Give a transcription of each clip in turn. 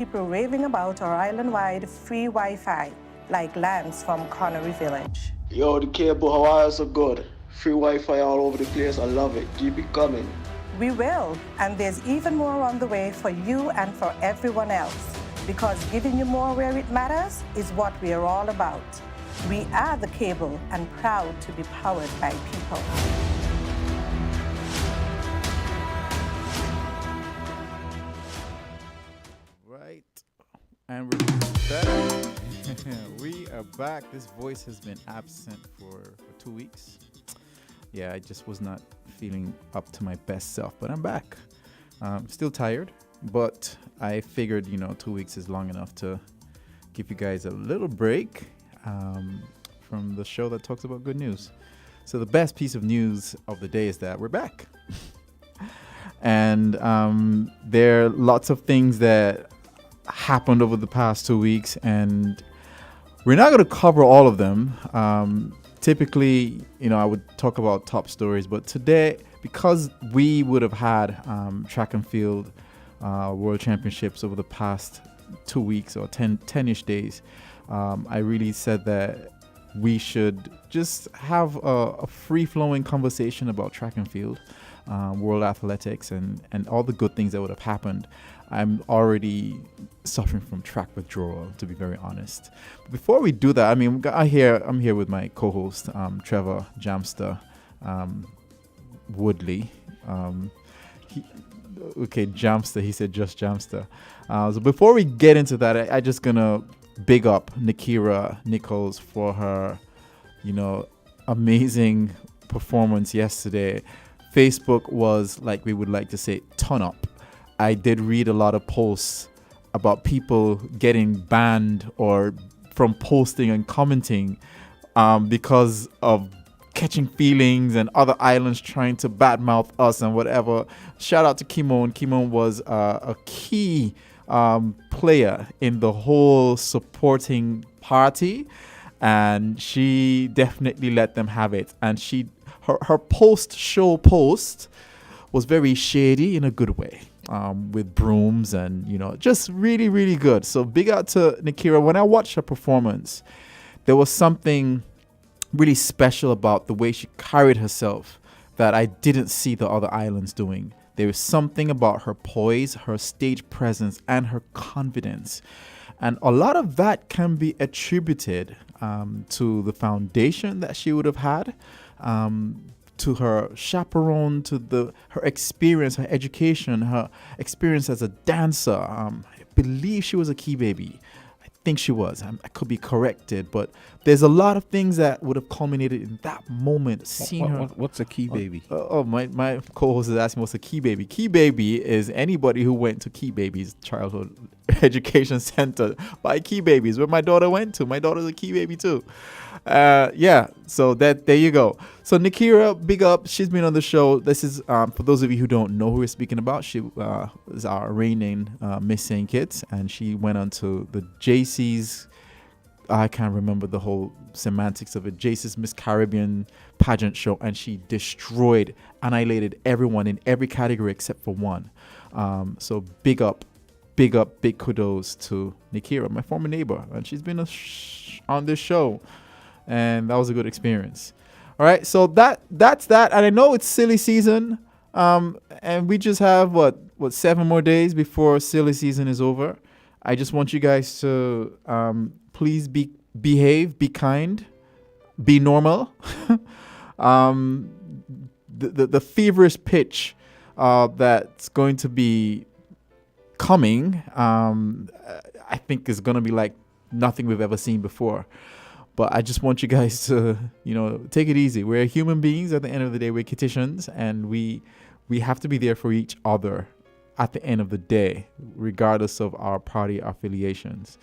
people raving about our island-wide free Wi-Fi, like Lance from Connery Village. Yo, the cable, how are you so good? Free Wi-Fi all over the place. I love it. Keep it coming. We will, and there's even more on the way for you and for everyone else, because giving you more where it matters is what we are all about. We are the cable and proud to be powered by people. Right. And we're back. We are back. This voice has been absent for 2 weeks. Yeah, I just was not feeling up to my best self, but I'm back. Still tired, but I figured, 2 weeks is long enough to give you guys a little break from the show that talks about good news. So the best piece of news of the day is that we're back. And there are lots of things that happened over the past 2 weeks, and we're not going to cover all of them. Typically, I would talk about top stories, but today, because we would have had track and field world championships over the past 2 weeks or 10-ish days, I really said that we should just have a free-flowing conversation about track and field, world athletics, and all the good things that would have happened. I'm already suffering from track withdrawal, to be very honest. But before we do that, I'm here with my co-host, Trevor Jamster Woodley. Jamster. He said just Jamster. So before we get into that, I just gonna big up Nikira Nichols for her, amazing performance yesterday. Facebook was, like we would like to say, ton up. I did read a lot of posts about people getting banned or from posting and commenting because of catching feelings and other islands trying to badmouth us and whatever. Shout out to Kimon. Kimon was a key player in the whole supporting party, and she definitely let them have it. And her post-show post was very shady in a good way. With brooms and, just really, really good. So big out to Nikira. When I watched her performance, there was something really special about the way she carried herself that I didn't see the other islands doing. There was something about her poise, her stage presence, and her confidence. And a lot of that can be attributed to the foundation that she would have had, to her chaperone, to her experience, her education, her experience as a dancer. I believe she was a key baby. I think she was. I could be corrected, but there's a lot of things that would have culminated in that moment. Seeing her. What's a key baby? My co-host is asking what's a key baby. Key baby is anybody who went to Key Babies Childhood Education Center by Key Babies, where my daughter went to. My daughter's a key baby too. So there you go. So Nikira, big up. She's been on the show. This is for those of you who don't know who we're speaking about. She is our reigning Miss St. Kitts, and she went on to the JC's. I can't remember the whole semantics of it. JC's Miss Caribbean pageant show, and she annihilated everyone in every category except for one. So big kudos to Nikira, my former neighbor, and she's been on this show, and that was a good experience. All right, so that's that, and I know it's silly season, and we just have what 7 more days before silly season is over. I just want you guys to please behave, be kind, be normal. The feverish pitch that's going to be coming, I think is going to be like nothing we've ever seen before. But I just want you guys to, take it easy. We're human beings at the end of the day. We're Kittitians, and we have to be there for each other at the end of the day, regardless of our party affiliations.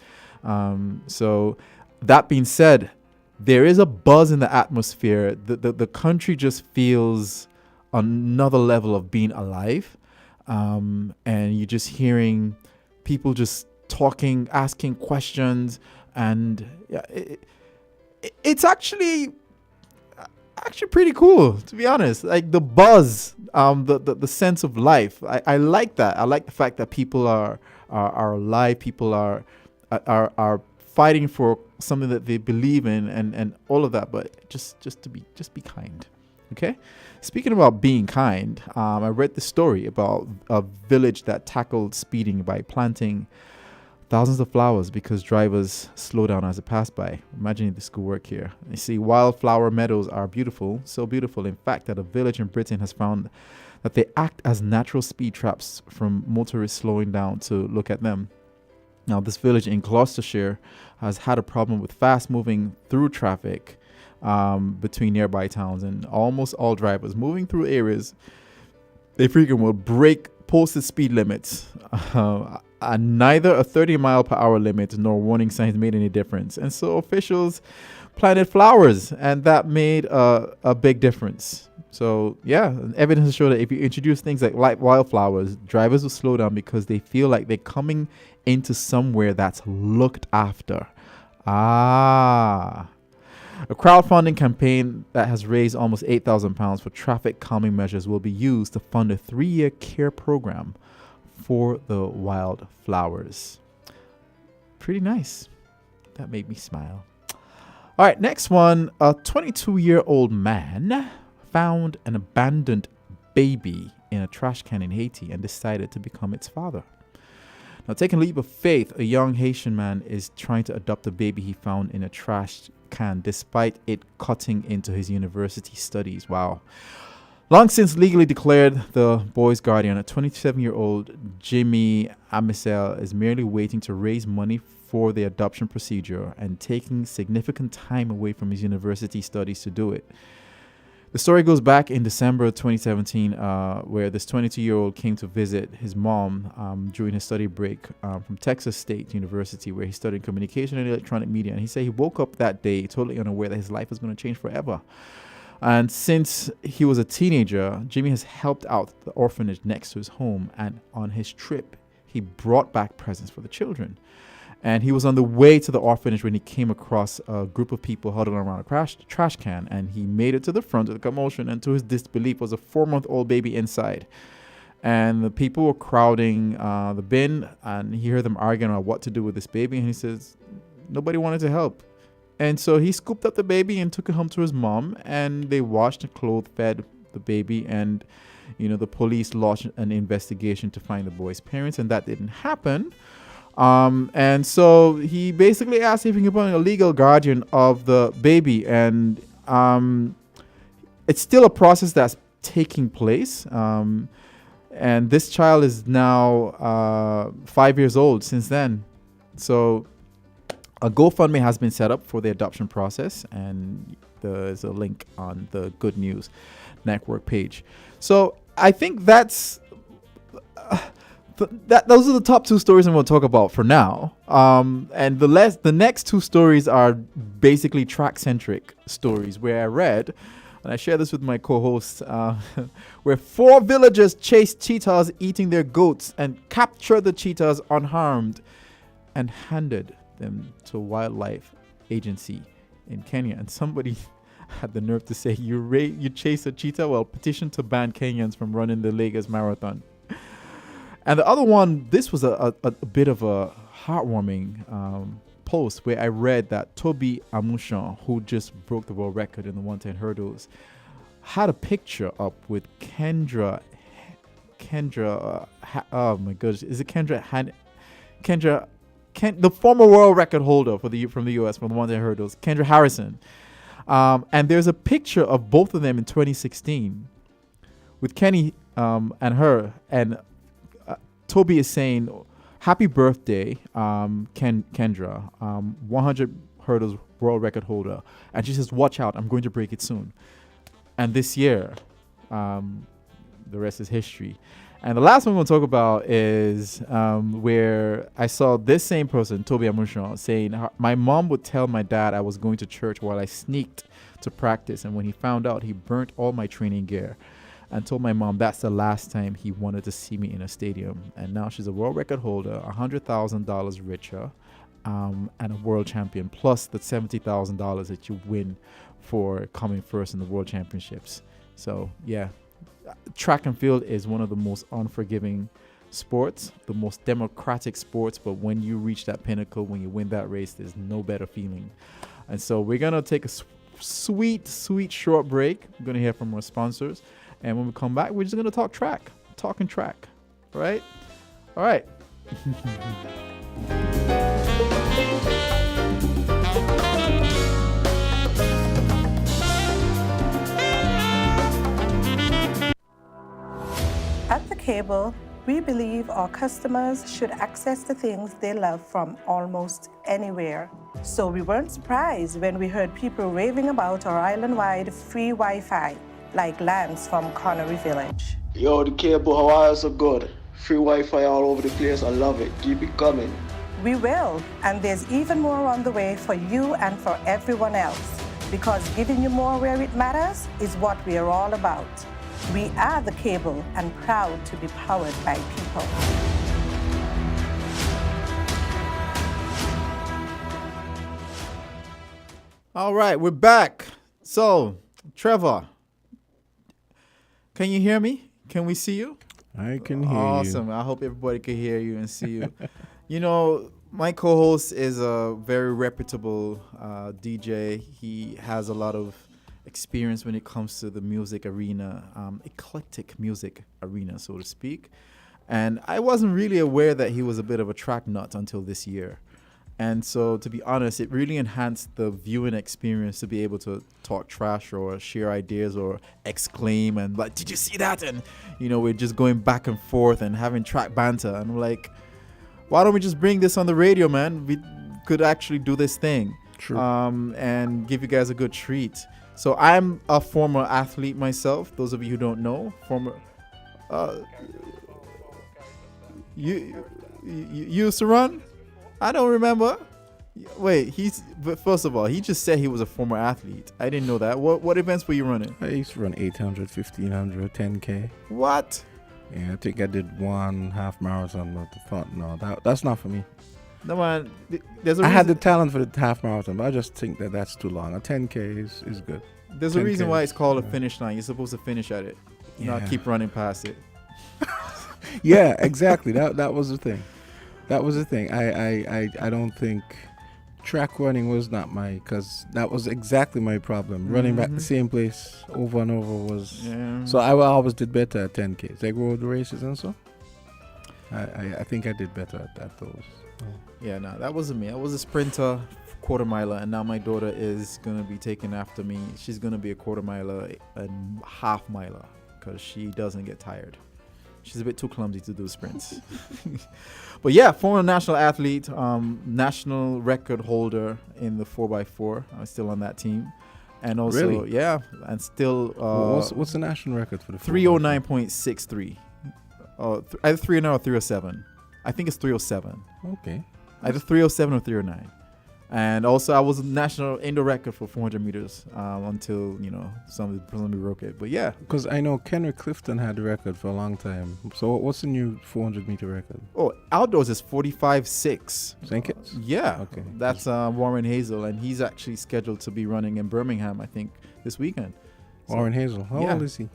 So that being said, there is a buzz in the atmosphere. The country just feels another level of being alive. And you're just hearing people just talking, asking questions, and it's actually pretty cool, to be honest. Like the buzz, the sense of life. I like that. I like the fact that people are are alive. People are fighting for something that they believe in, and all of that. But just be kind. Okay. Speaking about being kind, I read the story about a village that tackled speeding by planting thousands of flowers because drivers slow down as it pass by. Imagine if this could work here. You see, wildflower meadows are beautiful, so beautiful, in fact, that a village in Britain has found that they act as natural speed traps from motorists slowing down to look at them. Now, this village in Gloucestershire has had a problem with fast moving through traffic between nearby towns, and almost all drivers moving through areas they frequent will break posted speed limits. Neither a 30-mile-per-hour limit nor warning signs made any difference. And so officials planted flowers, and that made a big difference. So, yeah, evidence shows that if you introduce things like wildflowers, drivers will slow down because they feel like they're coming into somewhere that's looked after. A crowdfunding campaign that has raised almost £8,000 for traffic calming measures will be used to fund a 3-year care program for the wildflowers. Pretty nice. That made me smile. All right, next one. A 22-year-old man found an abandoned baby in a trash can in Haiti and decided to become its father. Now, taking a leap of faith, a young Haitian man is trying to adopt a baby he found in a trash can despite it cutting into his university studies. Wow. Long since legally declared the boy's guardian, a 27-year-old Jimmy Amisel is merely waiting to raise money for the adoption procedure and taking significant time away from his university studies to do it. The story goes back in December 2017, where this 22-year-old came to visit his mom during his study break from Texas State University, where he studied communication and electronic media. And he said he woke up that day totally unaware that his life was going to change forever. And since he was a teenager, Jimmy has helped out the orphanage next to his home. And on his trip, he brought back presents for the children. And he was on the way to the orphanage when he came across a group of people huddled around a trash can. And he made it to the front of the commotion. And to his disbelief, was a 4-month-old baby inside. And the people were crowding the bin. And he heard them arguing about what to do with this baby. And he says, nobody wanted to help. And so he scooped up the baby and took it home to his mom. And they washed and clothed, fed the baby. And, the police launched an investigation to find the boy's parents. And that didn't happen. And so he basically asked if he could become a legal guardian of the baby. And it's still a process that's taking place. And this child is now 5 years old since then. So a GoFundMe has been set up for the adoption process. And there's a link on the Good News Network page. So I think that's... those are the top 2 stories I'm going to talk about for now. And the next 2 stories are basically track-centric stories where I read, and I share this with my co-hosts, where 4 villagers chased cheetahs eating their goats and captured the cheetahs unharmed and handed them to a wildlife agency in Kenya. And somebody had the nerve to say, you chase a cheetah? Well, petition to ban Kenyans from running the Lagos Marathon. And the other one, this was a bit of a heartwarming post where I read that Toby Amushan, who just broke the world record in the 110 hurdles, had a picture up with Kendra, oh my goodness, is it the former world record holder from the US from the 110 hurdles, Kendra Harrison. And there's a picture of both of them in 2016 with Kenny and her, and Toby is saying, happy birthday, Kendra, 100 hurdles world record holder. And she says, watch out, I'm going to break it soon. And this year, the rest is history. And the last one we'll talk about is where I saw this same person, Toby Amushan, saying, my mom would tell my dad I was going to church while I sneaked to practice. And when he found out, he burnt all my training gear. And told my mom that's the last time he wanted to see me in a stadium. And now she's a world record holder, $100,000 richer, and a world champion, plus the $70,000 that you win for coming first in the world championships. So, yeah, track and field is one of the most unforgiving sports, the most democratic sports. But when you reach that pinnacle, when you win that race, there's no better feeling. And so we're going to take a sweet short break. We're going to hear from our sponsors. And when we come back, we're just going to talk track. Talking track. All right? All right. At the Cable, we believe our customers should access the things they love from almost anywhere. So we weren't surprised when we heard people raving about our island-wide free Wi-Fi, like Lance from Connery Village. Yo, the Cable, how are you so good? Free Wi-Fi all over the place. I love it. Keep it coming. We will, and there's even more on the way for you and for everyone else, because giving you more where it matters is what we are all about. We are the Cable and proud to be powered by people. All right, we're back. So, Trevor, can you hear me? Can we see you? I can hear you. Awesome. I hope everybody can hear you and see you. You know, my co-host is a very reputable DJ. He has a lot of experience when it comes to the music arena, eclectic music arena, so to speak. And I wasn't really aware that he was a bit of a track nut until this year. And so, to be honest, it really enhanced the viewing experience to be able to talk trash or share ideas or exclaim and like, did you see that? And, you know, we're just going back and forth and having track banter. And I'm like, why don't we just bring this on the radio, man? We could actually do this thing. True. And give you guys a good treat. So I'm a former athlete myself. Those of you who don't know, you used to run? I don't remember. Wait, but first of all, he just said he was a former athlete. I didn't know that. What events were you running? I used to run 800, 1500, 10K. What? Yeah, I think I did one half marathon, but I thought, no, that's not for me. No, man. There's a I reason. had the talent for the half marathon, but I just think that's too long. A 10K is good. There's a reason 10K why is- it's called a yeah. finish line. You're supposed to finish at it, not Yeah. keep running past it. Yeah, exactly. That was the thing. That was the thing. I don't think track running was not because that was exactly my problem. Running back the same place over and over was. Yeah. So I always did better at 10Ks, like road races and so. I think I did better at those. Yeah, no, that wasn't me. I was a sprinter, quarter miler, and now my daughter is gonna be taken after me. She's gonna be a quarter miler and half miler because she doesn't get tired. She's a bit too clumsy to do sprints. But yeah, former national athlete, national record holder in the 4x4. I'm still on that team. And also, Really? yeah, and still What's the national record for the 309.63. Either 309 or 307. I think it's 307. Okay. Either 307 or 309. And also, I was a national indoor record for 400 meters until, somebody broke it. But yeah. Because I know Kenrick Clifton had the record for a long time. So what's the new 400-meter record? Oh, outdoors is 45.6. St. Kitts? Yeah. Okay. That's Warren Hazel, and he's actually scheduled to be running in Birmingham, I think, this weekend. So, Warren Hazel. How yeah. old is he?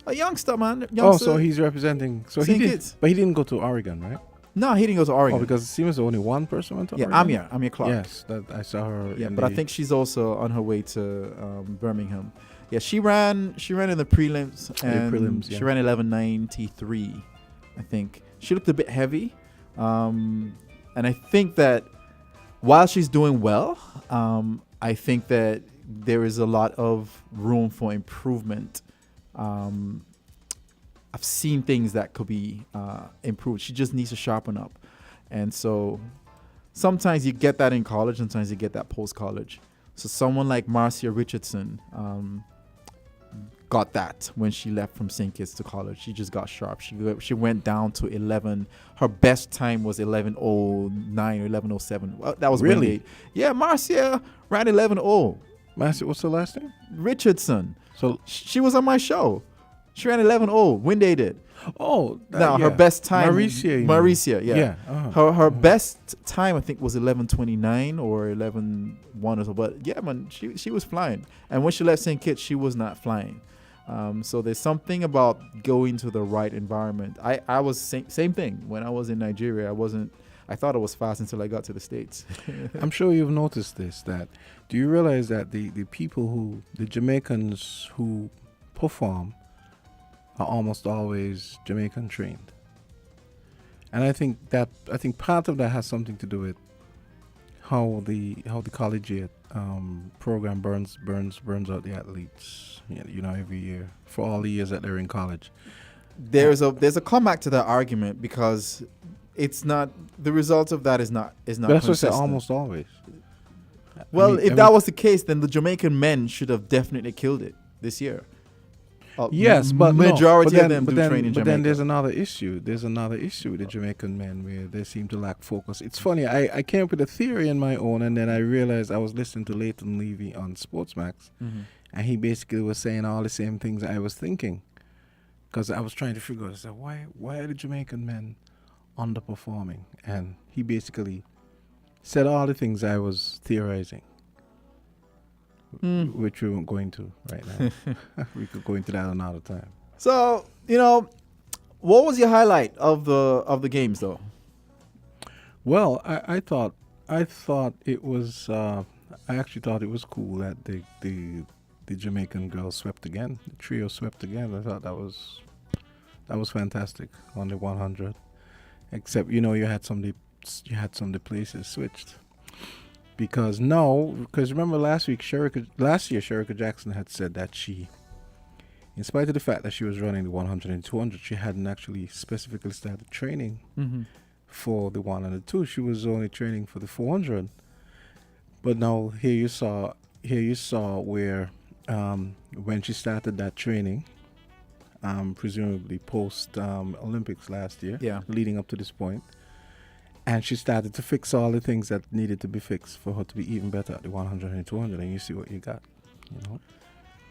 A youngster, man. Oh, so he's representing. So St. he did, Kitts. but he didn't go to Oregon, right? No, he didn't go to Oregon. Oh, because it seems only one person went to yeah, Oregon. Amir Clark. Yes, that I saw her. Yeah, in but I the- think she's also on her way to Birmingham. Yeah, she ran in the prelims, and prelims, yeah. she ran 11:93. I think she looked a bit heavy, and I think that while she's doing well, I think that there is a lot of room for improvement. I've seen things that could be improved. She just needs to sharpen up, and so sometimes you get that in college, sometimes you get that post-college. So someone like Marcia Richardson got that when she left from St. Kitts to college. She just got sharp. She went down to 11. Her best time was 11:09 or 11:07. Well, that was Really? Wingate. Yeah, Marcia ran 11:0. Master, what's the last name? Richardson. So She was on my show. She ran 11:0. Wingate did. Now her yeah. best time. Maricia, you mean. Maricia, yeah. Yeah. uh-huh. Her best time I think was 11:29 or 11:01 or so. But yeah, man, she was flying. And when she left St. Kitts, she was not flying. So there's something about going to the right environment. I was same thing when I was in Nigeria. I thought it was fast until I got to the States. I'm sure you've noticed this. Do you realize that the Jamaicans who perform are almost always Jamaican trained, and I think part of that has something to do with how the collegiate program burns out the athletes, every year for all the years that they're in college. There's a comeback to that argument because it's not the result of that is not. But that's what I say, consistent. almost always. Well, if that was the case, then the Jamaican men should have definitely killed it this year. Yes, but majority of them do train in Jamaica. But then there's another issue. There's another issue with the Jamaican men where they seem to lack focus. It's funny. I came up with a theory in my own, and then I realized I was listening to Leighton Levy on Sportsmax, and he basically was saying all the same things I was thinking, because I was trying to figure out, I said, why are the Jamaican men underperforming? And he basically said all the things I was theorizing. Which we won't go into right now. We could go into that another time. So, what was your highlight of the games, though? Well, I thought it was. I actually thought it was cool that the Jamaican girls swept again. The trio swept again. I thought that was fantastic on the 100. Except you had some of the places switched. Because remember last year Sherika Jackson had said that she, in spite of the fact that she was running the 100 and 200, she hadn't actually specifically started training for the 1 and the 2. She was only training for the 400. But now here you saw where when she started that training, presumably post Olympics last year, leading up to this point. And she started to fix all the things that needed to be fixed for her to be even better at the 100 and 200. And you see what you got.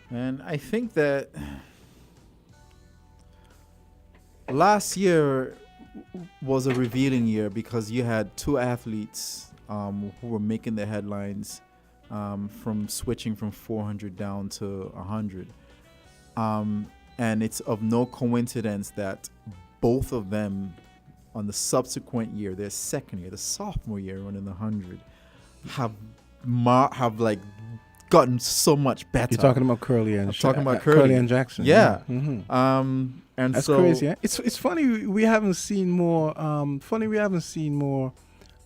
And I think that last year was a revealing year because you had two athletes who were making the headlines from switching from 400 down to 100. And it's of no coincidence that both of them on the subsequent year, their second year, the sophomore year running the 100, have gotten so much better. You're talking about Curly and Curly and Jackson. Yeah. Mm-hmm. And that's so crazy. Yeah? It's funny we haven't seen more.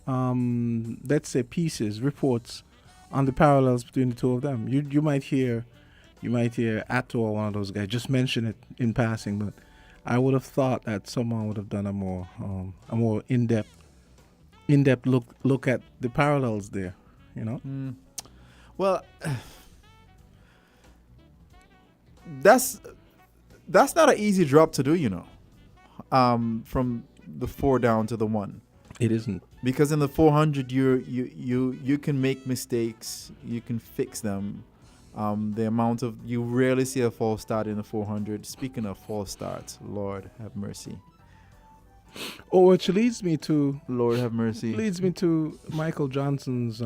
Let's say reports on the parallels between the two of them. You might hear Atto or one of those guys just mention it in passing, but I would have thought that someone would have done a more in-depth look at the parallels there, Well, that's not an easy drop to do, from the 4 down to the 1. It isn't, because in the 400 you can make mistakes, you can fix them. You rarely see a false start in the 400. Speaking of false starts, Lord have mercy. Oh, which leads me to Michael Johnson's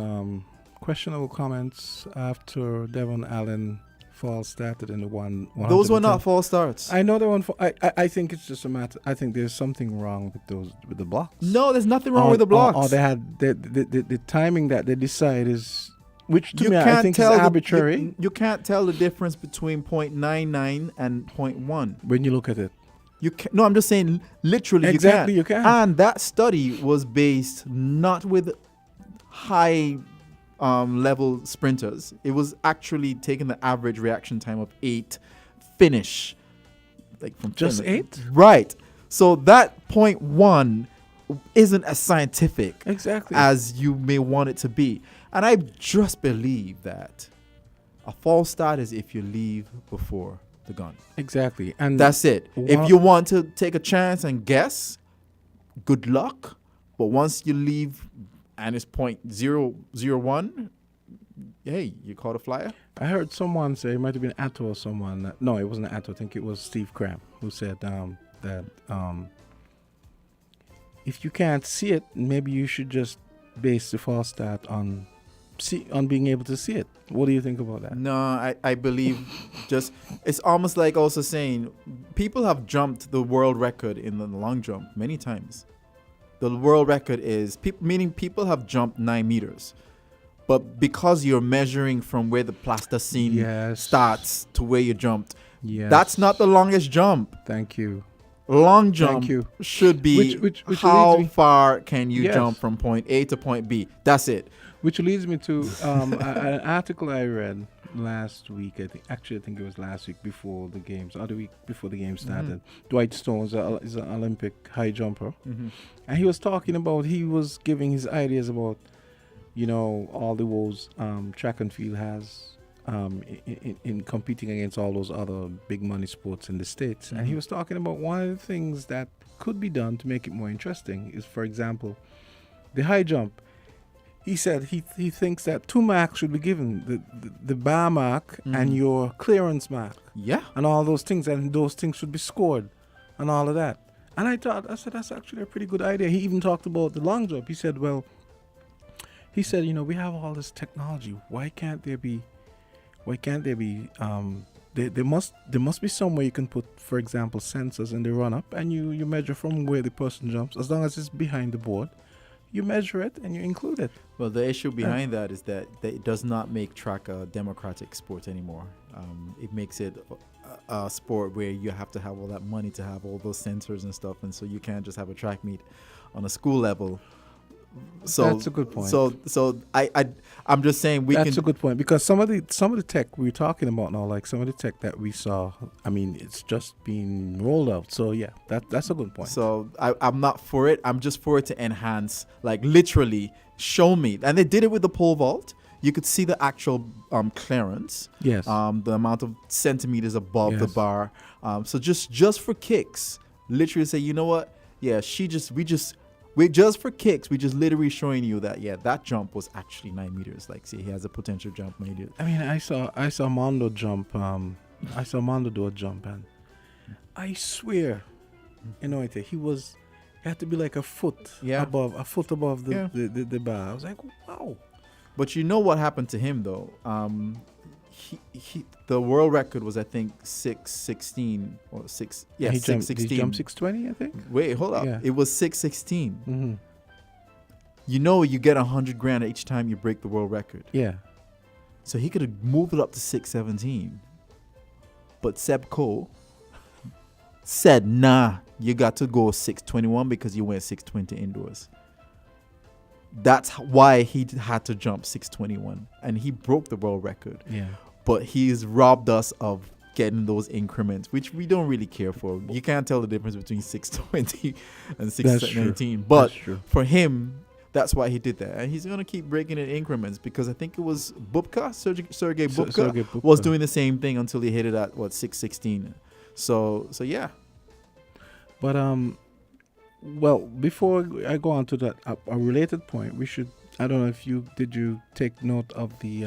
questionable comments after Devon Allen false started in the 100. Those were not false starts. I know they weren't. I think it's just a matter. I think there's something wrong with the blocks. No, there's nothing wrong with the blocks. Or they had the timing that they decide is. Which to me, I think is arbitrary. You can't tell the difference between 0.99 and 0.1. When you look at it. No, I'm just saying literally exactly, you can. And that study was based not with high level sprinters. It was actually taking the average reaction time of 8 finish. From just 8? Right. So that 0.1 isn't as scientific as you may want it to be. And I just believe that a false start is if you leave before the gun. Exactly. And that's it. If you want to take a chance and guess, good luck. But once you leave and it's 0.001, hey, you caught a flyer. I heard someone say, it might have been Atto or someone. No, it wasn't Atto. I think it was Steve Cram who said that if you can't see it, maybe you should just base the false start on being able to see it. What do you think about that? No, I believe just it's almost like also saying people have jumped the world record in the long jump many times. The world record is meaning people have jumped 9 meters, but because you're measuring from where the plasticine Yes. starts to where you jumped, Yes. that's not the longest jump. Thank you. Long jump Thank you. should be Which how leads me- far can you Yes. jump from point A to point B. That's it. Which leads me to an article I read last week. I think it was last week before the games, or the week before the game started. Dwight Stone is an Olympic high jumper, and he was talking about. He was giving his ideas about, all the woes track and field has in competing against all those other big money sports in the States. And he was talking about one of the things that could be done to make it more interesting is, for example, the high jump. He said he thinks that 2 marks should be given, the bar mark and your clearance mark Yeah. and all those things, and those things should be scored and all of that. And I said, that's actually a pretty good idea. He even talked about the long jump. He said, we have all this technology. Why can't there be, there must be somewhere you can put, for example, sensors in the run up, and you measure from where the person jumps, as long as it's behind the board. You measure it and you include it. Well, the issue behind that is that it does not make track a democratic sport anymore. It makes it a sport where you have to have all that money to have all those sensors and stuff, and so you can't just have a track meet on a school level. So That's a good point. So I'm just saying That's a good point, because some of the tech we're talking about now, like some of the tech that we saw, I mean, it's just being rolled out. So yeah, that's a good point. So I'm not for it. I'm just for it to enhance, like literally show me. And they did it with the pole vault. You could see the actual clearance. Yes. The amount of centimeters above the Yes. bar. So just for kicks, literally say, you know what? Yeah, we just for kicks, we just literally showing you that that jump was actually 9 meters. Like, see, he has a potential jump maybe. I mean, I saw Mondo jump. I saw Mondo do a jump, and I swear, he had to be like a foot above the bar. I was like, wow. But you know what happened to him though? He the world record was, I think, 6:16 or 6. Yeah, he 6:16. He jumped 6:20, I think. Wait, hold up. Yeah. It was 6:16. Mm-hmm. You get $100,000 each time you break the world record. Yeah. So he could have moved it up to 6:17. But Seb Cole said, nah, you got to go 6:21 because you went 6:20 indoors. That's why he had to jump 6:21. And he broke the world record. Yeah. But he's robbed us of getting those increments, which we don't really care for. You can't tell the difference between 6:20 and 6:19. But for him, that's why he did that. And he's going to keep breaking it in increments, because I think it was Bubka, Sergei Bubka, was doing the same thing until he hit it at, 6:16. So yeah. But, well, before I go on to that, a related point, I don't know if you take note of the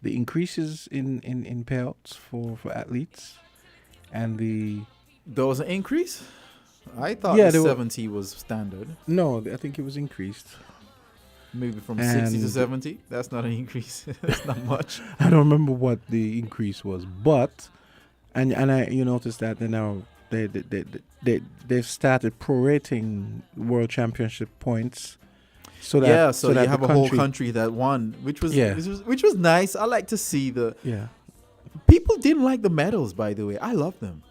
increases in payouts for athletes, and there was an increase? I thought 70 was standard. No, I think it was increased. Maybe from 60 to 70? That's not an increase. That's not much. I don't remember what the increase was, but you notice that they now they've started prorating world championship points. So that you have a whole country that won, which was nice. I like to see people didn't like the medals, by the way. I love them.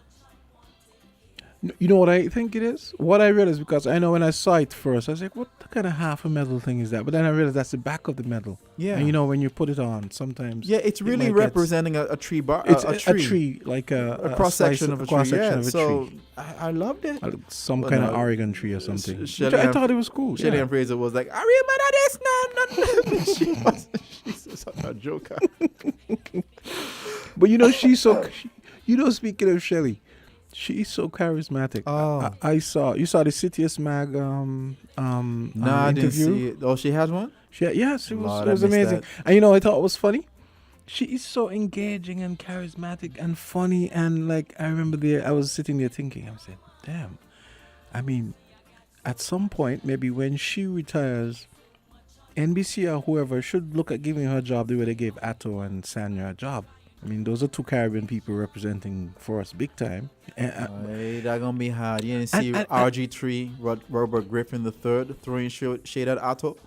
You know what I think it is? What I realized, because I know when I saw it first, I was like, what kind of half a medal thing is that? But then I realized that's the back of the medal. Yeah. And when you put it on, sometimes... Yeah, it's really representing a tree bar. It's a tree, like a cross-section of a tree. Yeah, so I loved it. Some kind of Oregon tree or something. I thought it was cool. Shelly and Fraser was like, I remember this. No. She's such a joker. But she's so... speaking of Shelly... She's so charismatic. Oh, you saw the CTS Mag no, I didn't see it. Oh, she has one? Yes, it was amazing. That. And I thought it was funny. She is so engaging and charismatic and funny, and like I remember I was sitting there thinking, I said, damn. I mean, at some point, maybe when she retires NBC or whoever should look at giving her a job the way they gave Atto and Sanya a job. I mean, those are two Caribbean people representing for us big time. Hey, that gonna be hard. You didn't see RG3, Robert Griffin III, throwing shade at Atto?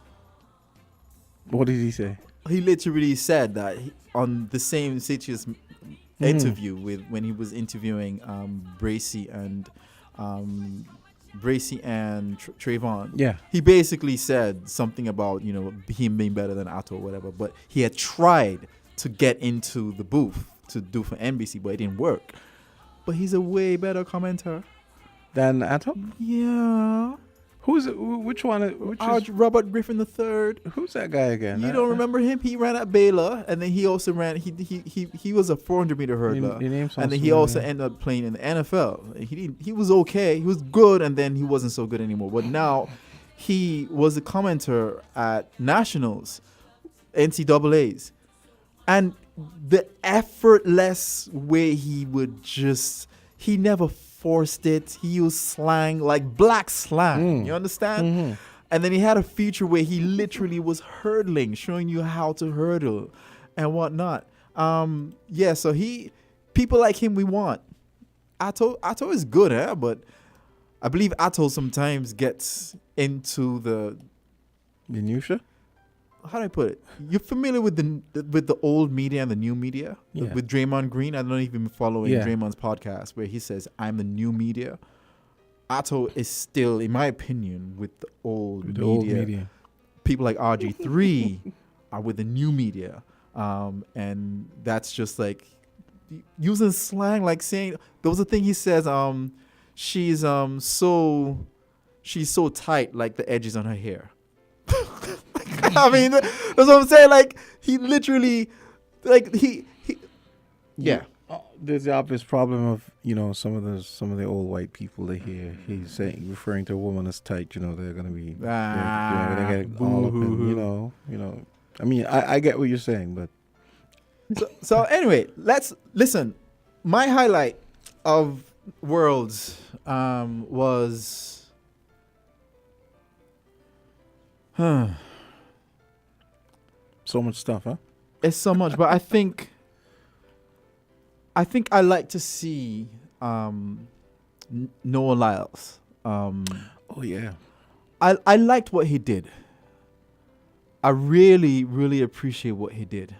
What did he say? He literally said that on the same Sitius interview with when he was interviewing Bracy and Trayvon. Yeah. He basically said something about, him being better than Atto or whatever, but he had tried to get into the booth to do for NBC, but it didn't work. But he's a way better commentator than Atto? Yeah. Who's it? Which one? Robert Griffin III. Who's that guy again? You don't remember him? He ran at Baylor, and then he also ran. He was a 400-meter hurdler, and then he also ended up playing in the NFL. He was okay. He was good, and then he wasn't so good anymore. But now, he was a commentator at Nationals, NCAA's, and the effortless way he never forced it. He used slang, like black slang. You understand? Mm-hmm. And then he had a feature where he literally was hurdling, showing you how to hurdle and whatnot. So people like him we want. Atto is good, but I believe Atto sometimes gets into the minutia. How do I put it? You're familiar with the old media and the new media? Yeah. With Draymond Green? I don't even following Draymond's podcast where he says, I'm the new media. Atto is still, in my opinion, with the old media. People like RG3 are with the new media. And that's just like using slang, like saying, there was a thing he says, she's so tight, like the edges on her hair. I mean, that's what I'm saying. Like, he literally, like, he yeah. There's the obvious problem of, some of the old white people they hear he's saying, referring to a woman as tight, they're going to be, they get all up in, I mean, I get what you're saying, but. So anyway, let's listen. My highlight of Worlds was, so much stuff, huh? It's so much, but I think I like to see Noah Lyles. Oh yeah, I liked what he did. I really, really appreciate what he did.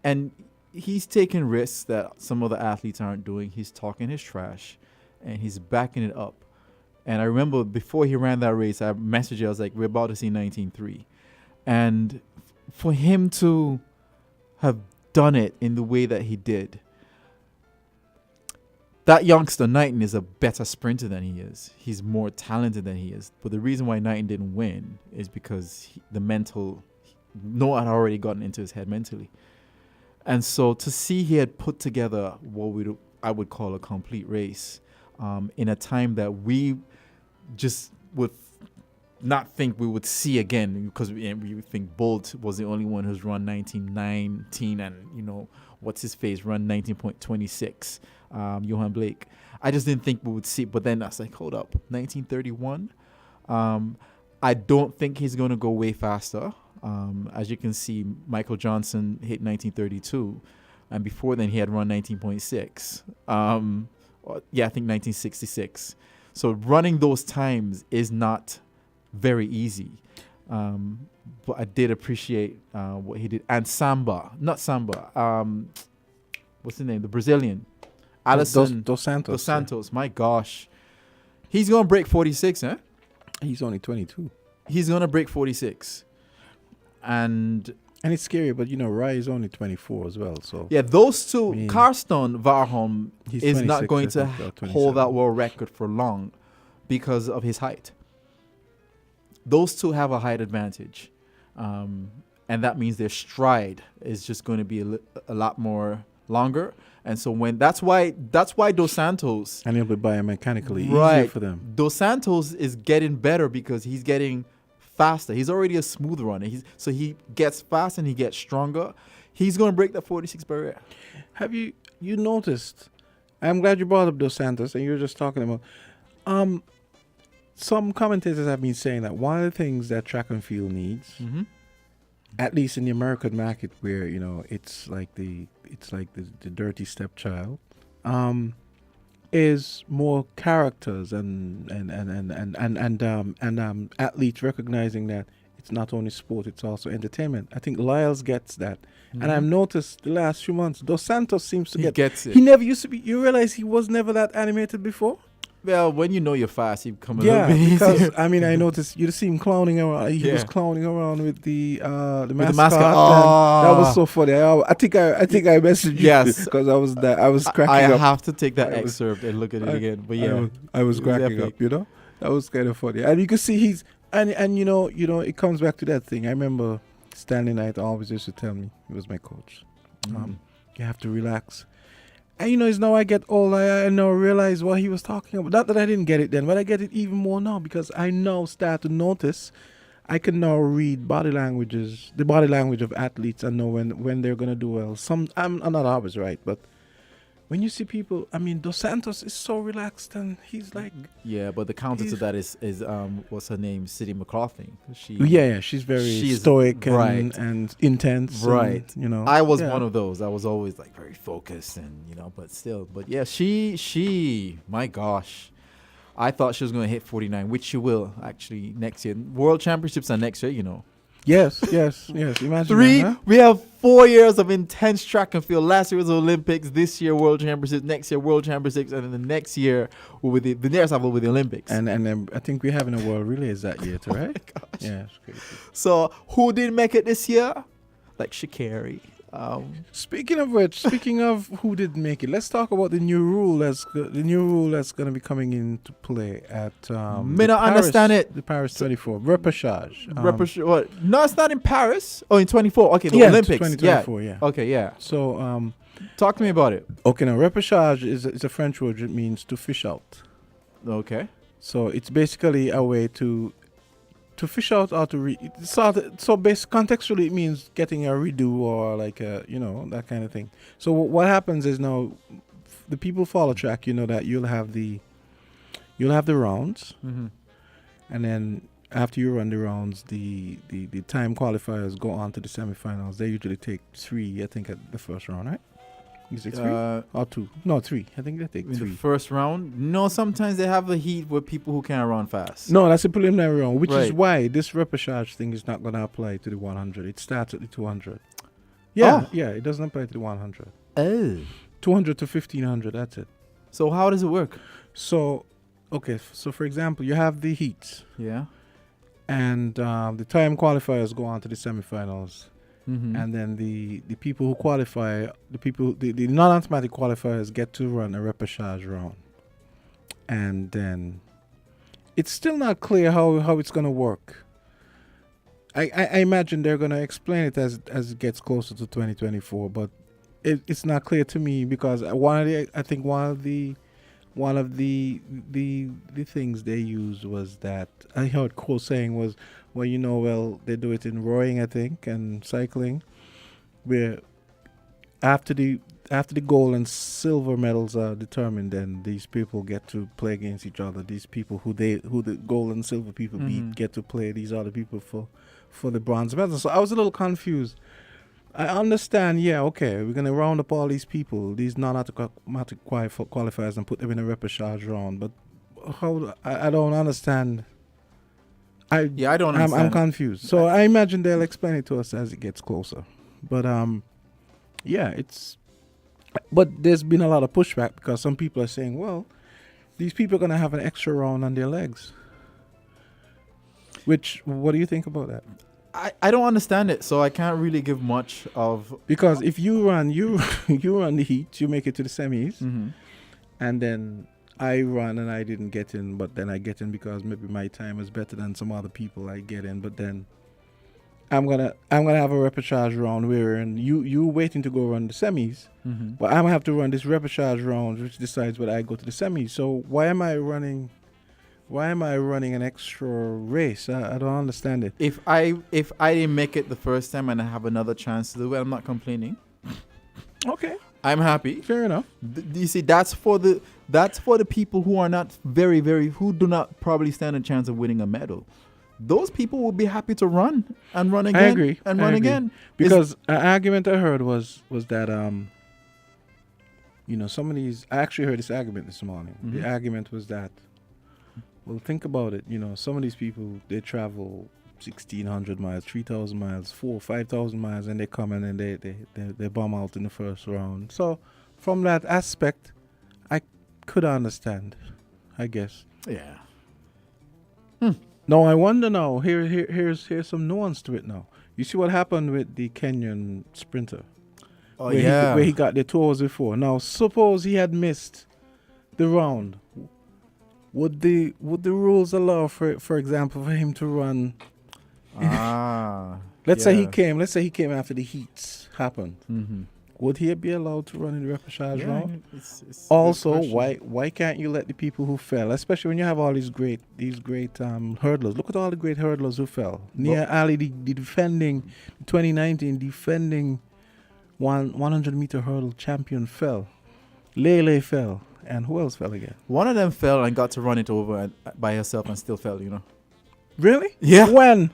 And he's taking risks that some other athletes aren't doing. He's talking his trash, and he's backing it up. And I remember before he ran that race, I messaged you. I was like, "We're about to see 19.3," and for him to have done it in the way that he did, that youngster Knighton is a better sprinter than he is. He's more talented than he is. But the reason why Knighton didn't win is because Noah had already gotten into his head mentally. And so to see he had put together what I would call a complete race in a time that we just would not think we would see again, because we think Bolt was the only one who's run 19:19 and, what's his face, run 19.26, Johan Blake. I just didn't think we would see, but then I was like, hold up, 1931? I don't think he's going to go way faster. As you can see, Michael Johnson hit 1932, and before then he had run 19.6. I think 1966. So running those times is not very easy. But I did appreciate what he did. And what's his name? The Brazilian. Alisson Dos Santos. Dos Santos, my gosh. He's going to break 46, huh? He's only 22. He's going to break 46. And it's scary, but Rai is only 24 as well. So yeah, those two, Karsten Warholm is not going to hold that world record for long because of his height. Those two have a height advantage, and that means their stride is just going to be a lot more longer. And so that's why Dos Santos, and it'll be biomechanically easier for them. Dos Santos is getting better because he's getting faster. He's already a smooth runner. So he gets fast and he gets stronger. He's going to break that 46 barrier. Have you noticed? I'm glad you brought up Dos Santos, and you're just talking about. some commentators have been saying that one of the things that track and field needs, at least in the American market, where it's like the dirty stepchild, is more characters and athletes recognizing that it's not only sport, it's also entertainment. I think Lyles gets that. And I've noticed the last few months, Dos Santos seems to gets it. He never used to be. You realize he was never that animated before? Well, when you know you're fast, you become a little bit because easier. I noticed you see him clowning around. He was clowning around with the mascot. Oh. That was so funny. I think I messaged you. Yes, because I was cracking I up. have to take that excerpt and look at it again. But yeah, I was cracking up. That was kind of funny. And you can see he's and it comes back to that thing. I remember Stanley Knight always used to tell me, he was my coach. You have to relax. And it's now I get old, I now realize what he was talking about. Not that I didn't get it then, but I get it even more now because I now start to notice. I can now read the body language of athletes, and know when they're gonna do well. I'm not always right, but when you see people, Dos Santos is so relaxed and he's like. Yeah, but the counter to that is what's her name, Sidney McLaughlin. She's very stoic and intense. Right. And, I was one of those. I was always like very focused and but yeah, she my gosh. I thought she was going to hit 49, which she will actually next year. World Championships are next year, Yes. Imagine 3. that, huh? We have 4 years of intense track and field. Last year was the Olympics. This year, World Championships. Next year, World Championships. And then the next year, will be the next level with the Olympics. And then I think we're having a World Relays that year too, right? Oh my gosh. Yeah, it's crazy. So, who didn't make it this year? Like Sha'Carri. Speaking of who didn't make it, let's talk about the new rule that's going to be coming into play at. May not understand it. The Paris 24 repechage. What? No, it's not in Paris. Oh, in 24. Okay, the Olympics. 2024. Yeah. Okay, yeah. So, talk to me about it. Okay, now repechage is a French word. It means to fish out. Okay. So it's basically a way to fish out or to contextually it means getting a redo or like that kind of thing. So what happens is now the people follow track, that you'll have the rounds, and then after you run the rounds, the time qualifiers go on to the semifinals. They usually take 3, I think, at the first round, right? Is it 3 or 2? No, 3. I think they take 3. The first round? No, sometimes they have a heat with people who can't run fast. No, that's a preliminary round, which is why this repechage thing is not going to apply to the 100. It starts at the 200. Yeah, it doesn't apply to the 100. Oh. 200 to 1500, that's it. So how does it work? So for example, you have the heats. Yeah. And the time qualifiers go on to the semifinals. And then the people who qualify, the non-automatic qualifiers get to run a repechage round. And then it's still not clear how it's going to work. I imagine they're going to explain it as it gets closer to 2024, but it's not clear to me because one of the things they used was that I heard Cole saying was, they do it in rowing, I think, and cycling, where after the gold and silver medals are determined, then these people get to play against each other. These people who the gold and silver people beat get to play these other people for the bronze medal. So I was a little confused. I understand, we're going to round up all these people, these non-automatic qualifiers, and put them in a repechage round. But I don't understand. I don't understand. I'm confused. So I imagine they'll explain it to us as it gets closer. But, but there's been a lot of pushback because some people are saying, well, these people are going to have an extra round on their legs. What do you think about that? I don't understand it, so I can't really give much of... Because if you run the heat, you make it to the semis, and then I run and I didn't get in, but then I get in because maybe my time is better than some other people. I get in, but then I'm gonna have a repechage round where you waiting to go run the semis, but I'm gonna have to run this repechage round, which decides whether I go to the semis. So why am I running an extra race? I don't understand it. If I didn't make it the first time and I have another chance to do it, I'm not complaining. Okay. I'm happy. Fair enough. You see, that's for the people who are not who do not probably stand a chance of winning a medal. Those people will be happy to run and run again. I agree. And run again. Because an argument I heard was that some of these. I actually heard this argument this morning. Mm-hmm. The argument was that, well, think about it. Some of these people, they travel 1,600 miles, 3,000 miles, 4,000, 5,000 miles, and they come in and they bomb out in the first round. So from that aspect, I could understand, I guess. Yeah. No, I wonder now. Here's some nuance to it now. You see what happened with the Kenyan sprinter? Oh, where he got the 2 hours before. Now, suppose he had missed the round. Would the rules allow for example, for him to run? Let's say he came after the heats happened. Mm-hmm. Would he be allowed to run in the repechage round? It's Also, why can't you let the people who fell, especially when you have all these great hurdlers? Look at all the great hurdlers who fell. Nia Ali, the defending 2019 defending 100-meter hurdle champion, fell. Lele fell, and who else fell again? One of them fell and got to run it over by herself and still fell. Really? Yeah. When?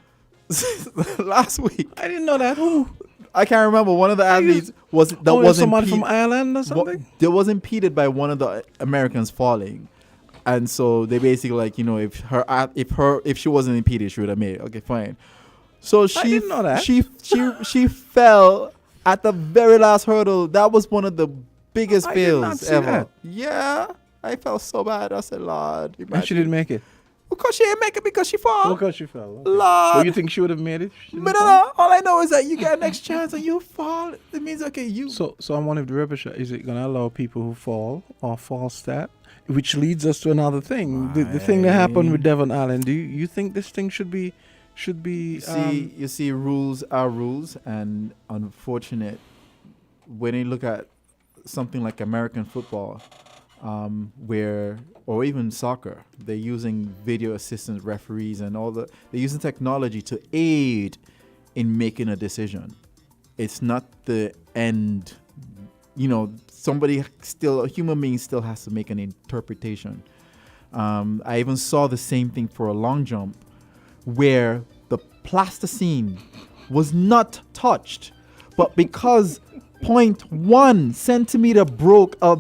Last week. I didn't know that. Who? I can't remember. One of the athletes was somebody from Ireland or something. There was impeded by one of the Americans falling, and so they basically if she wasn't impeded, she would have made it. Okay, fine. So I didn't know that. She fell at the very last hurdle. That was one of the biggest I did not fails see ever. that. Yeah, I felt so bad. I said, Lord, And she didn't make it. because she didn't make it because she fell. Because she fell. Okay. Lord. But you think she would have made it? She didn't But fall? no, all I know is that you get a next chance and you fall. It means you. So I'm wondering if the repechage, is it going to allow people who fall or false start? Which leads us to another thing. The thing that happened with Devon Allen. Do you think this thing should be? You see, rules are rules, and unfortunate when you look at something like American football, or even soccer, they're using video assistant referees and they're using technology to aid in making a decision. It's not the end. A human being still has to make an interpretation. I even saw the same thing for a long jump where the plasticine was not touched, but because 0.1 centimeter broke a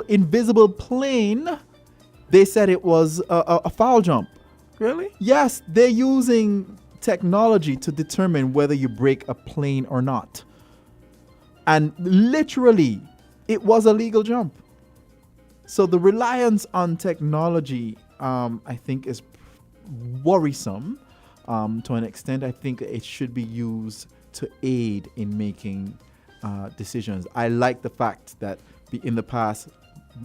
invisible plane, they said it was a foul jump. Really? Yes, they're using technology to determine whether you break a plane or not. And literally, it was a legal jump. So the reliance on technology, I think, is worrisome to an extent. I think it should be used to aid in making decisions. I like the fact that in the past,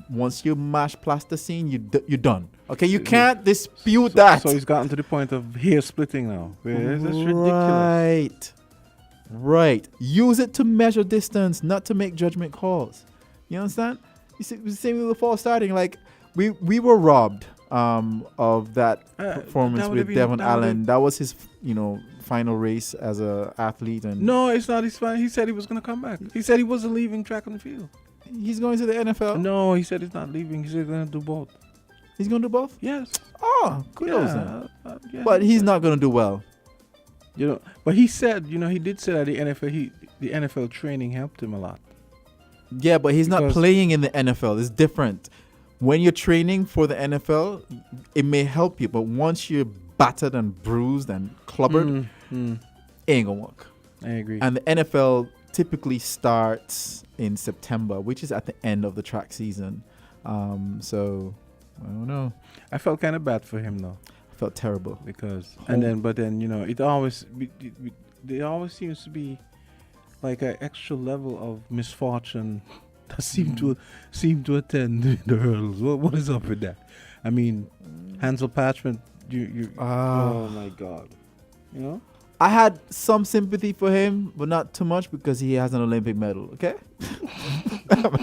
once you mash plasticine, you're done. Okay, you can't dispute that. So he's gotten to the point of hair splitting now. That's ridiculous. Right. Use it to measure distance, not to make judgment calls. You understand? You see, the same with the fall starting. Like we were robbed of that performance with Devon Allen. That was his, final race as a athlete. And no, it's not his final. He said he was going to come back. He said he wasn't leaving track and field. He's going to the NFL. No, he said he's not leaving. He said he's going to do both. He's going to do both? Yes. Oh, kudos then. Yeah, but he's not going to do well. But he said, he did say that the NFL training helped him a lot. Yeah, but he's not playing in the NFL. It's different. When you're training for the NFL, it may help you, but once you're battered and bruised and clubbered, it ain't gonna work. I agree. And the NFL typically starts in September, which is at the end of the track season. So I don't know. I felt kind of bad for him though. I felt terrible because it always there always seems to be like an extra level of misfortune that seem to attend the hurdles. What is up with that? I mean, Hansel Patchman, oh my God, I had some sympathy for him, but not too much because he has an Olympic medal. Okay,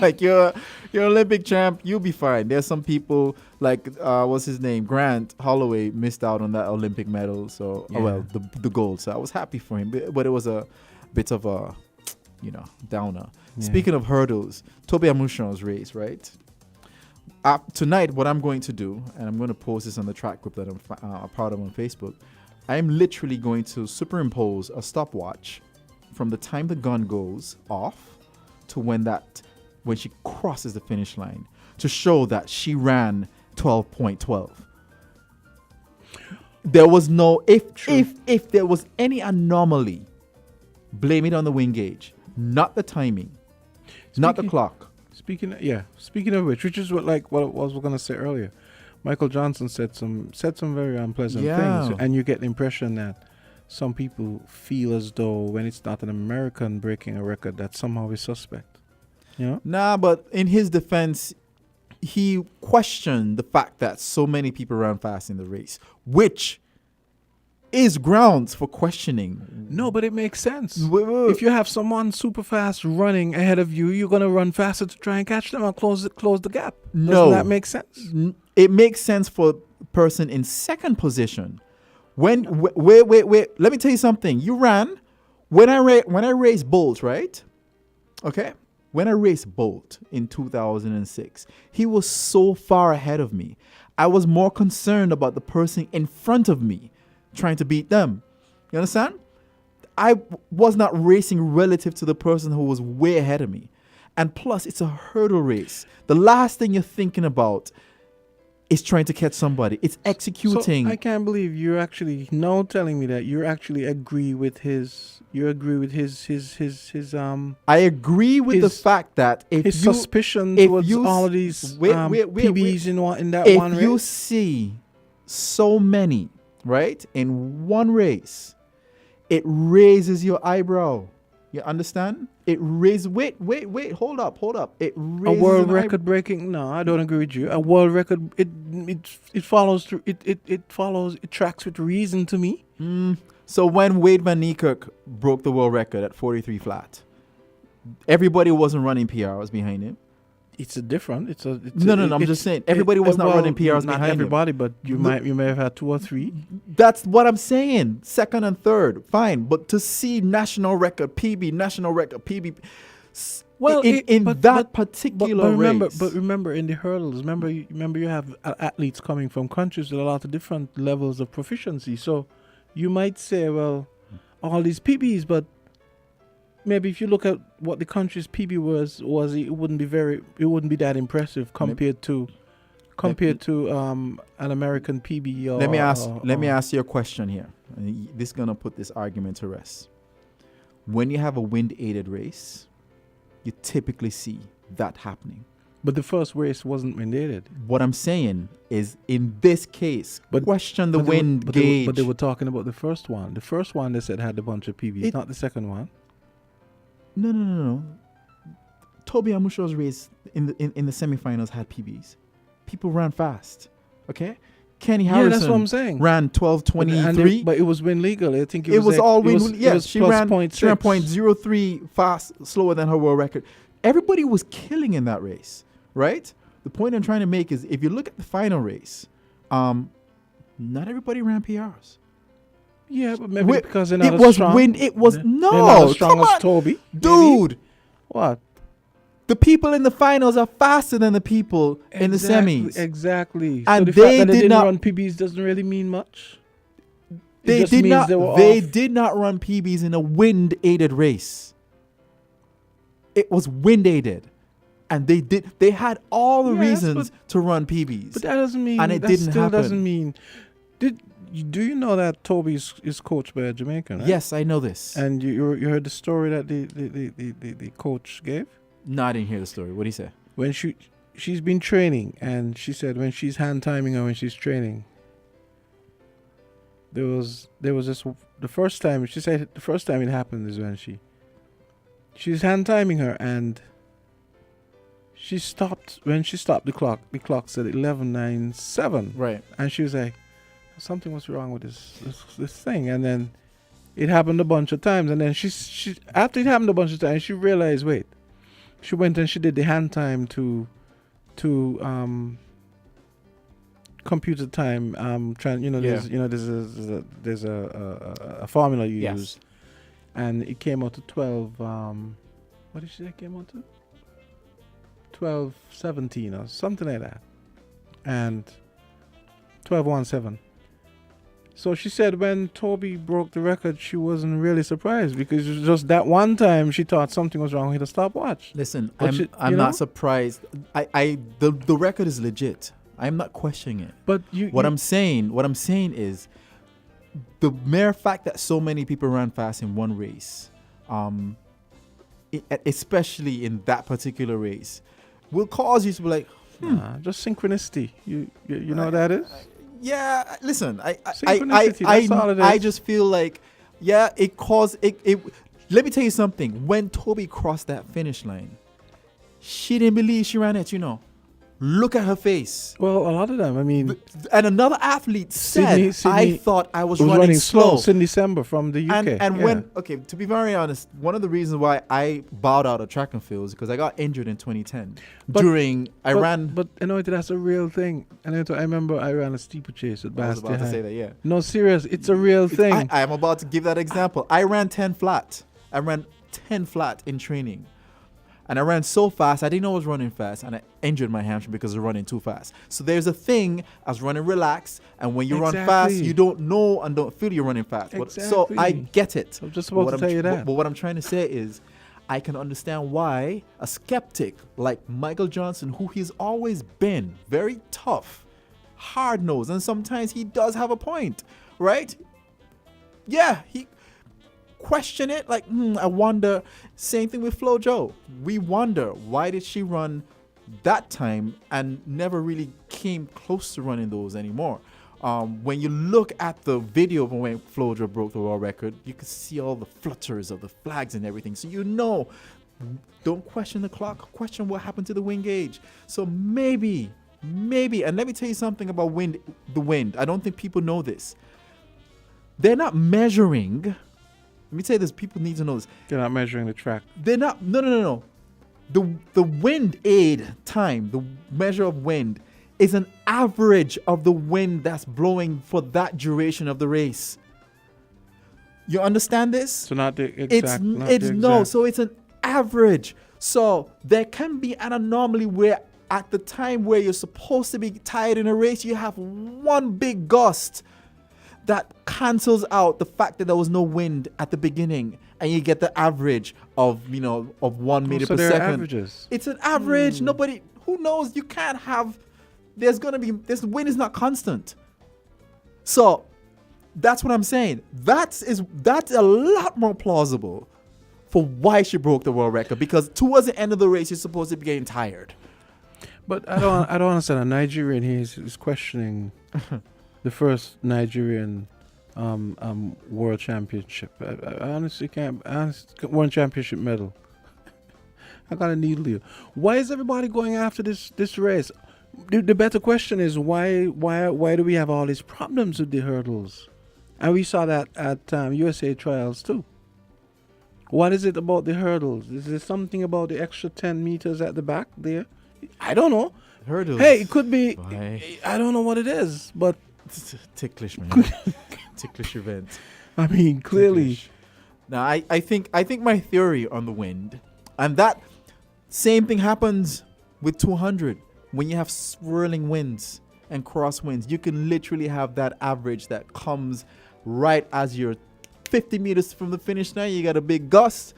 like you're Olympic champ, you'll be fine. There's some people like what's his name, Grant Holloway, missed out on that Olympic medal. So the gold. So I was happy for him, but it was a bit of a downer. Yeah. Speaking of hurdles, Toby Amushon's race, right? Tonight, what I'm going to do, and I'm going to post this on the track group that I'm a part of on Facebook, I'm literally going to superimpose a stopwatch from the time the gun goes off to when she crosses the finish line to show that she ran 12.12. There was no if there was any anomaly, blame it on the wind gauge, not the timing, not the clock. Speaking of which is what I was going to say earlier. Michael Johnson said some very unpleasant things, and you get the impression that some people feel as though when it's not an American breaking a record, that somehow is suspect. Nah, but in his defense, he questioned the fact that so many people ran fast in the race, which is grounds for questioning. No, but it makes sense. If you have someone super fast running ahead of you, you're going to run faster to try and catch them and close the gap. Doesn't that make sense? It makes sense for a person in second position. Wait. Let me tell you something. You ran when I raced Bolt, right? Okay. When I raced Bolt in 2006, he was so far ahead of me. I was more concerned about the person in front of me trying to beat them. You understand? I was not racing relative to the person who was way ahead of me. And plus, it's a hurdle race. The last thing you're thinking about is trying to catch somebody. It's executing. So I can't believe you're actually now telling me that you actually agree with his. You agree with his I agree with the fact that if his you, suspicion if towards you, all of these PBs in that if one race. If you see so many, right, in one race, it raises your eyebrow. You understand? It raises. Wait. Hold up. It raises a world record breaking. No, I don't agree with you. A world record. It follows through. It follows. It tracks with reason to me. So when Wade Van Niekerk broke the world record at 43 flat, everybody wasn't running PRs behind him. No. I'm just saying everybody was not running PRs not behind everybody, him. but you may have had 2 or 3. That's what I'm saying. Second and third, fine. But to see national record PB. Well, in that particular race. But remember, in the hurdles, remember you have athletes coming from countries with a lot of different levels of proficiency. So you might say, well, all these PBs, but maybe if you look at what the country's PB was it wouldn't be that impressive compared to an American PB. Let me ask you a question here. This is gonna put this argument to rest. When you have a wind-aided race, you typically see that happening. But the first race wasn't wind-aided. What I'm saying is, in this case, question the wind gauge. But they were talking about the first one. The first one they said had a bunch of PBs, not the second one. No. Toby Amusho's race in the semifinals had PBs. People ran fast. Okay? Kenny Harrison that's what I'm saying. Ran 12:23. But it was wind legal. I think it was all wind. Yes, she ran 0.6. 0.03 fast, slower than her world record. Everybody was killing in that race, right? The point I'm trying to make is, if you look at the final race, not everybody ran PRs. Yeah, but maybe because they're not it was strong. Wind. It was they're not as strong as Toby, dude. Maybe? What? The people in the finals are faster than the people in the semis. Exactly. And so the fact that they didn't not run PBs doesn't really mean much. They did not run PBs in a wind-aided race. It was wind-aided. And they had all the reasons to run PBs. But that doesn't mean, and it didn't happen. Doesn't mean. Do you know that Toby is coached by a Jamaican, right? Yes, I know this. And you heard the story that the coach gave? No, I didn't hear the story. What did he say? When she's been training, and she said when she's hand timing her when she's training, there was this, the first time she said the first time it happened is when she's hand timing her, and she stopped the clock. The clock said 11:97. Right. And she was like, something was wrong with this thing. And then it happened a bunch of times, and then she after it happened a bunch of times, she realized, wait. She went and she did the hand time to computer time. There's a formula you use, and it came out to 12. what did she say came on to? 12:17 or something like that. And 12:17. So she said when Toby broke the record, she wasn't really surprised because it was just that one time she thought something was wrong with the stopwatch. Listen, But I'm you know? not surprised. The record is legit. I'm not questioning it. But What I'm saying is the mere fact that so many people ran fast in one race, especially in that particular race, will cause you to be like, nah, just synchronicity. You know what that is? yeah, listen, Synchronicity, that's all it is. I just feel like, yeah, it caused it. Let me tell you something. When Toby crossed that finish line, she didn't believe she ran it. Look at her face. Well, a lot of them. I mean, And another athlete said, Sydney I thought I was was running slow. in December from the UK. And yeah. to be very honest, one of the reasons why I bowed out of track and field is because I got injured in 2010. But that's a real thing. And I remember I ran a steeplechase at I was Bastille about to High. say that, yeah. No, serious, it's a real thing. I am about to give that example. I ran 10 flat. I ran 10 flat in training. And I ran so fast, I didn't know I was running fast, and I injured my hamstring because of running too fast. So there's a thing as running relaxed, and when you run fast, you don't know and don't feel you're running fast. So I get it. I'm just about to tell you that. But what I'm trying to say is, I can understand why a skeptic like Michael Johnson, who he's always been, very tough, hard-nosed, and sometimes he does have a point, right? Yeah, he question it like, I wonder. Same thing with FloJo. We wonder, why did she run that time and never really came close to running those anymore? When you look at the video of when FloJo broke the world record, you can see all the flutters of the flags and everything. So don't question the clock, question what happened to the wind gauge. So maybe, and let me tell you something about the wind. I don't think people know this. They're not measuring. Let me say this. People need to know this. They're not measuring the track. They're not. No. The wind aid time, the measure of wind, is an average of the wind that's blowing for that duration of the race. You understand this? So not the exact. So it's an average. So there can be an anomaly where at the time where you're supposed to be tired in a race, you have one big gust that cancels out the fact that there was no wind at the beginning, and you get the average of 1 meter per second. Averages. It's an average. Nobody, who knows? You can't have. This wind is not constant. So that's what I'm saying. That's a lot more plausible for why she broke the world record, because towards the end of the race, you're supposed to be getting tired. But I don't understand. A Nigerian here is questioning the first Nigerian world championship. I honestly can't. World championship medal. I gotta needle you. Why is everybody going after this race? The better question is why do we have all these problems with the hurdles? And we saw that at USA trials too. What is it about the hurdles? Is there something about the extra 10 meters at the back there? I don't know. Hurdles. Hey, it could be. Why? I don't know what it is, but Ticklish, man. Ticklish event. I mean, clearly. Ticklish. Now, I think my theory on the wind, and that same thing happens with 200. When you have swirling winds and crosswinds, you can literally have that average that comes right as you're 50 meters from the finish line. You got a big gust,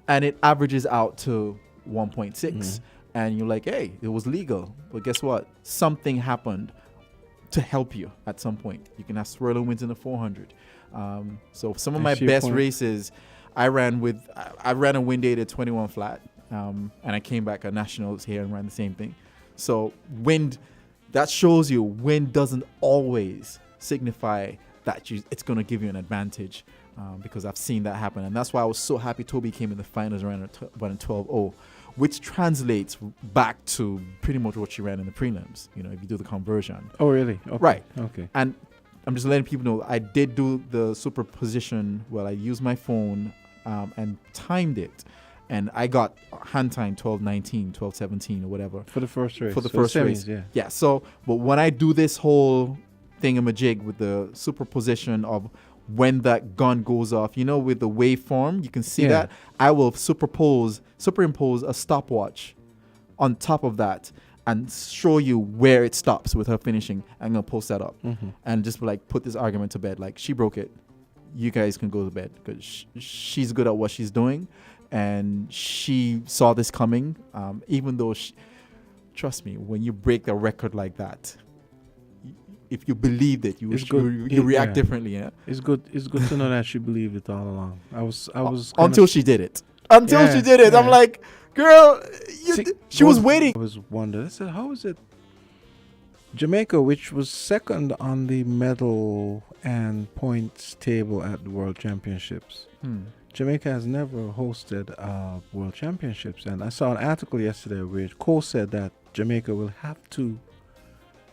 and it averages out to 1.6. And you're like, hey, it was legal. But guess what? Something happened to help you at some point. You can have swirling winds in the 400. So some of my best races, I ran a wind aid at 21 flat, and I came back at nationals here and ran the same thing. So wind, that shows you wind doesn't always signify that it's going to give you an advantage, because I've seen that happen. And that's why I was so happy Toby came in the finals and ran a 12.0, which translates back to pretty much what she ran in the prelims, if you do the conversion. Oh, really? Okay. Right. Okay. And I'm just letting people know I did do the superposition. Well, I used my phone and timed it. And I got hand time 12:19, 12:17 or whatever. For the first race. For the first race. Yeah. So, but when I do this whole thingamajig with the superposition of when that gun goes off, with the waveform, you can see Yeah. that. I will superimpose a stopwatch on top of that and show you where it stops with her finishing. I'm going to post that up and just like put this argument to bed. Like, she broke it. You guys can go to bed because she's good at what she's doing. And she saw this coming, even though trust me, when you break the record like that, if you believed it, you react differently. Yeah, It's good to know that she believed it all along. I was until she did it. Until she did it, I'm like, girl, she was waiting. I was wondering. I said, how is it? Jamaica, which was second on the medal and points table at the World Championships. Jamaica has never hosted World Championships, and I saw an article yesterday where Cole said that Jamaica will have to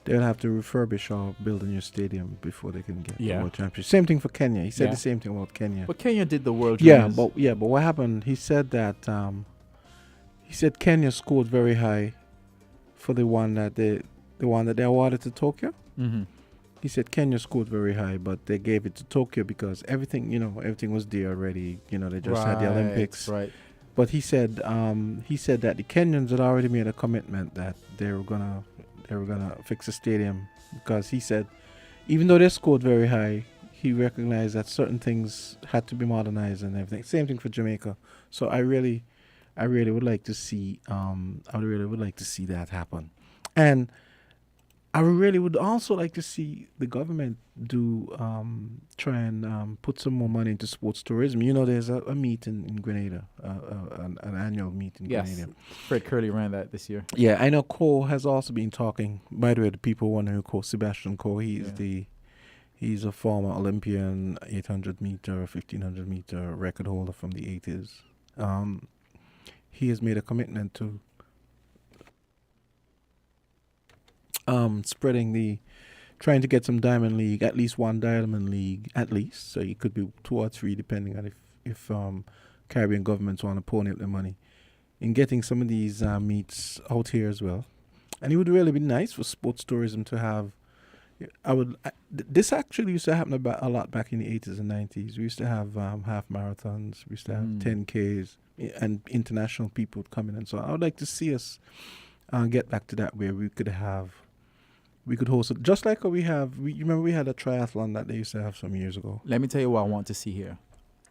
refurbish or build a new stadium before they can get the World Championship. Same thing for Kenya. He said the same thing about Kenya. But Kenya did the World Juniors. Juniors. But what happened? He said that Kenya scored very high for the one that they awarded to Tokyo. Mm-hmm. He said Kenya scored very high, but they gave it to Tokyo because everything was there already. They just had the Olympics. Right. But he said that the Kenyans had already made a commitment that they were gonna fix a stadium, because he said even though they scored very high, he recognized that certain things had to be modernized and everything. Same thing for Jamaica. So I really would like to see that happen. And I really would also like to see the government try and put some more money into sports tourism. There's a meet in Grenada, an annual meet in Grenada. Fred Curley ran that this year. Yeah, I know Cole has also been talking. By the way, the people wondering who Cole, Sebastian Cole, he's a former Olympian 800 meter, 1500 meter record holder from the 80s. He has made a commitment to trying to get some Diamond League, at least one Diamond League, at least. So it could be 2 or 3, depending on if Caribbean governments want to pony up the money in getting some of these meets out here as well. And it would really be nice for sports tourism to have. This actually used to happen a lot back in the 80s and 90s. We used to have half marathons. We used to have 10Ks, and international people would come in. And so I would like to see us get back to that, where we could host it, just like we remember we had a triathlon that they used to have some years ago. Let me tell you what I want to see here.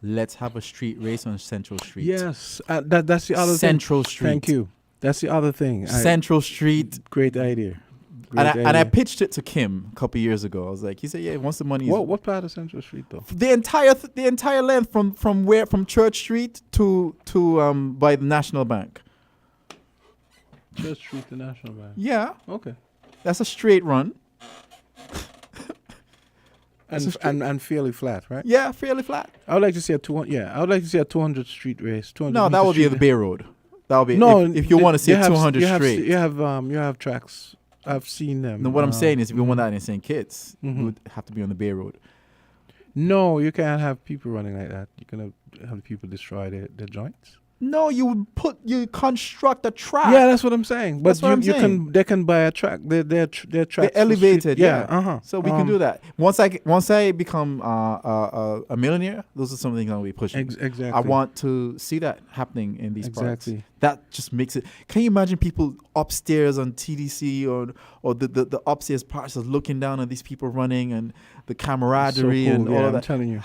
Let's have a street race on Central Street. Yes, that's the other thing. Central Street. Thank you. That's the other thing. Central Street. Great idea. And I pitched it to Kim a couple years ago. I was like, he said, yeah, once the money is... What part of Central Street, though? The entire length from Church Street to by the National Bank. Church Street to National Bank. Yeah. Okay. That's a straight run. And fairly flat, right? Yeah, fairly flat. I would like to see a 200 street race. 200 No, that would be the Bay Road. That would be if you want to see a 200 straight. You have tracks. I've seen them. No, what I'm saying is, if you want that in St. Kitts, it would have to be on the Bay Road. No, you can't have people running like that. You can have people destroy their joints. No, you construct a track. Yeah, that's what I'm saying. But saying. they can buy a track. Their tracks. They're elevated. Yeah. So we can do that. Once I become a millionaire, those are some things I'll be pushing. Exactly. I want to see that happening in these parts. Exactly. That just makes it. Can you imagine people upstairs on TDC or the upstairs parts are looking down at these people running, and the camaraderie so cool. and all of that. I'm telling you.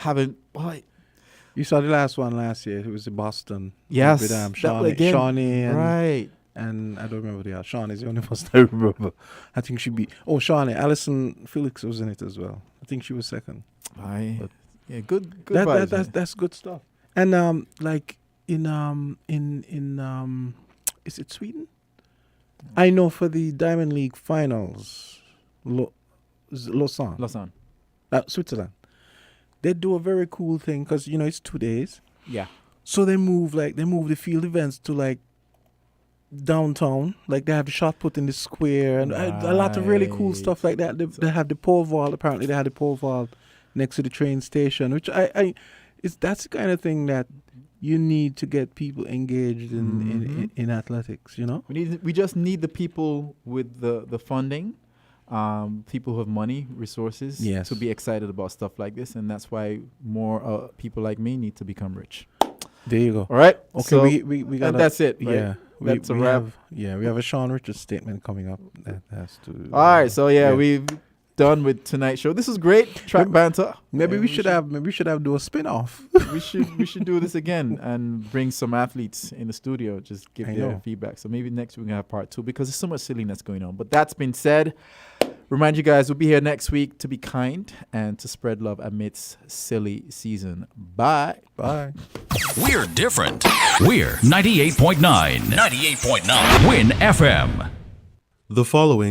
You saw the last one last year. It was in Boston. Yes. With Shawnee and right. And I don't remember the other. Shawnee is the only person I remember. I think she'd be. Oh, Shawnee. Alison Felix was in it as well. I think she was second. Yeah, good vibes. That's good stuff. And like in is it Sweden? I know for the Diamond League finals, Lausanne. Switzerland. They do a very cool thing because it's 2 days. Yeah. So they move the field events to like downtown. Like they have the shot put in the square and a lot of really cool stuff like that. They have the pole vault. Apparently they had the pole vault next to the train station, which that's the kind of thing that you need to get people engaged in athletics. We just need the people with the funding. people who have money, resources, Yes. to be excited about stuff like this, and that's why more people like me need to become rich. There you go. All right. Okay, so, we got. and that's it. Right? Yeah, That's a we wrap. we have a Sean Richards statement coming up that has to. All right. So we've done with tonight's show. This was great. Track banter. Maybe And we should do a spin-off. we should do this again and bring some athletes in the studio. Just give I their know. feedback. So maybe next week we can have part 2 because there's so much silliness going on. But that's been said. Remind you guys, we'll be here next week to be kind and to spread love amidst silly season. Bye. Bye. We're different. We're 98.9. 98.9. Win FM. The following